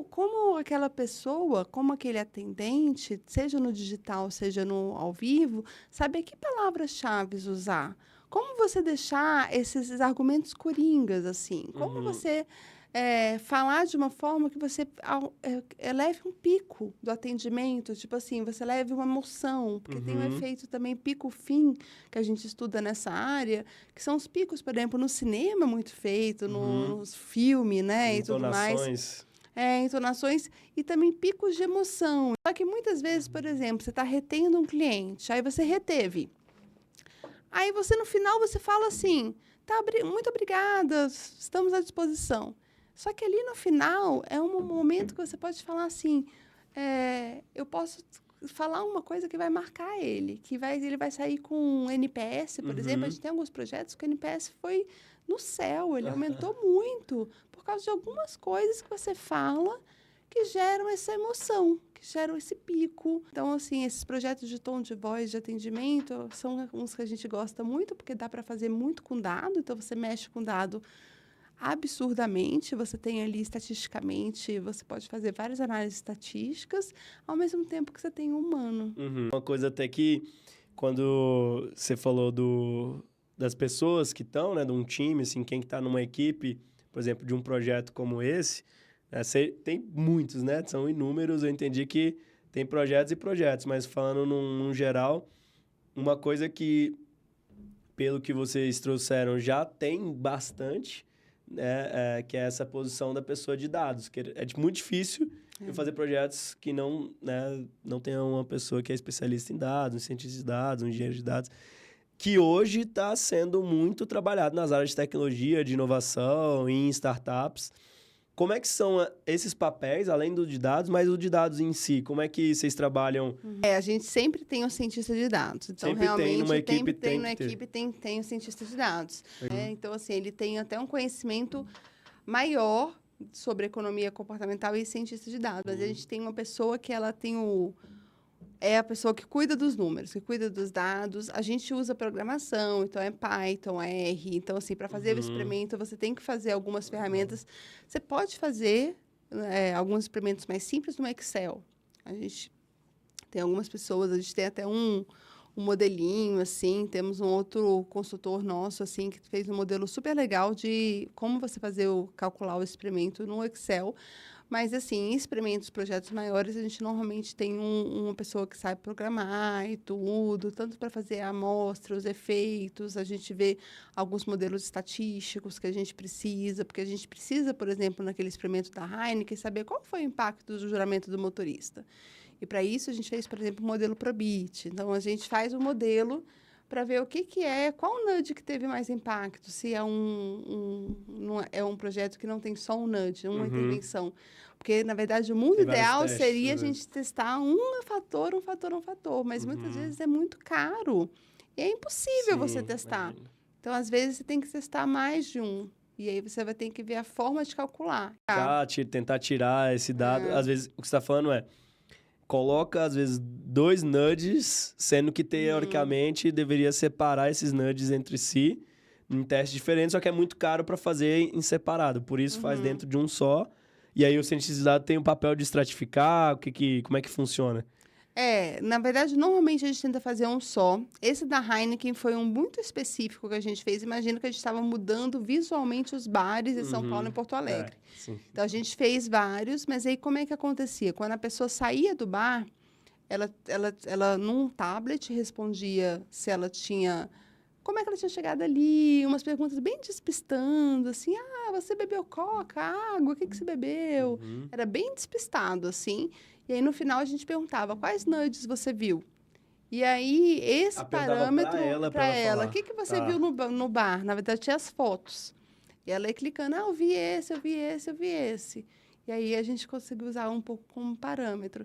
como aquela pessoa, como aquele atendente, seja no digital, seja no ao vivo, saber que palavras-chave usar. Como você deixar esses argumentos coringas, assim? Como Uhum. você falar de uma forma que você eleve um pico do atendimento, tipo assim, você leve uma emoção, porque tem um Uhum. efeito também pico-fim que a gente estuda nessa área, que são os picos, por exemplo, no cinema muito feito, Uhum. nos filmes, As né, e tudo mais. entonações. Entonações e também picos de emoção. Só que muitas vezes, por exemplo, você está retendo um cliente, aí você reteve. Aí você, no final, você fala assim, tá, muito obrigada, estamos à disposição. Só que ali no final é um momento que você pode falar assim, eu posso falar uma coisa que vai marcar ele, ele vai sair com um NPS, por exemplo. A Uhum. gente tem alguns projetos que o NPS foi no céu, ele aumentou muito por causa de algumas coisas que você fala que geram essa emoção, que geram esse pico. Então, assim, esses projetos de tom de voz, de atendimento, são uns que a gente gosta muito, porque dá para fazer muito com dado. Então, você mexe com dado absurdamente, você tem ali estatisticamente, você pode fazer várias análises estatísticas, ao mesmo tempo que você tem um humano. Uhum. Uma coisa até que, quando você falou das pessoas que estão, né, de um time, assim, quem que está numa equipe, por exemplo, de um projeto como esse, né, tem muitos, né? São inúmeros, eu entendi que tem projetos e projetos, mas falando num geral, uma coisa que, pelo que vocês trouxeram, já tem bastante, né, que é essa posição da pessoa de dados, que é muito difícil eu fazer projetos que não, né, não tenham uma pessoa que é especialista em dados, um cientista de dados, um engenheiro de dados, que hoje está sendo muito trabalhado nas áreas de tecnologia, de inovação, em startups. Como é que são esses papéis, além do de dados, mas o de dados em si? Como é que vocês trabalham? A gente sempre tem um cientista de dados. Então, Sempre tem, numa realmente, equipe tem tem na que ter. equipe tem um cientista de dados. Uhum. Então, assim, ele tem até um conhecimento maior sobre economia comportamental e cientista de dados. Mas a gente tem uma pessoa que ela tem é a pessoa que cuida dos números, que cuida dos dados. A gente usa programação, então é Python, é R. Então, assim, para fazer o Uhum. experimento, você tem que fazer algumas ferramentas. Você pode fazer alguns experimentos mais simples no Excel. A gente tem algumas pessoas, a gente tem até um modelinho, assim, temos um outro consultor nosso, assim, que fez um modelo super legal de como você calcular o experimento no Excel. Mas, assim, em experimentos, projetos maiores, a gente normalmente tem uma pessoa que sabe programar e tudo, tanto para fazer a amostra, os efeitos, a gente vê alguns modelos estatísticos que a gente precisa, porque a gente precisa, por exemplo, naquele experimento da Heineken, saber qual foi o impacto do juramento do motorista. E para isso a gente fez, por exemplo, o modelo Probit. Então a gente faz o modelo para ver o que é, qual nudge que teve mais impacto, se é não é um projeto que não tem só um nudge, uma Uhum. intervenção. Porque, na verdade, o mundo Tem vários ideal testes, seria a às gente vezes. testar um fator, mas muitas Uhum. vezes é muito caro. E é impossível você Sim, testar. imagino. Então, às vezes, você tem que testar mais de um. E aí você vai ter que ver a forma de calcular. Tentar tirar esse dado. É. Às vezes, o que você está falando coloca, às vezes, dois nudges, sendo que, teoricamente, deveria separar esses nudges entre si em testes diferentes, só que é muito caro para fazer em separado. Por isso, faz dentro de um só. E aí, o cientista de dados tem o papel de estratificar, como é que funciona? Na verdade, normalmente a gente tenta fazer um só. Esse da Heineken foi um muito específico que a gente fez. Imagina que a gente estava mudando visualmente os bares em São Paulo e Uhum. Porto Alegre. Sim. Então, a gente fez vários, mas aí como é que acontecia? Quando a pessoa saía do bar, ela num tablet respondia se ela tinha... Como é que ela tinha chegado ali? Umas perguntas bem despistando, assim, você bebeu coca, água, o que você bebeu? Uhum. Era bem despistado, assim. E aí, no final, a gente perguntava, quais nudes você viu? E aí, esse Perguntava pra parâmetro ela, para ela, o falar. que você viu Tá. no bar? Na verdade, tinha as fotos. E ela ia clicando, eu vi esse, eu vi esse, eu vi esse. E aí, a gente conseguiu usar um pouco como parâmetro.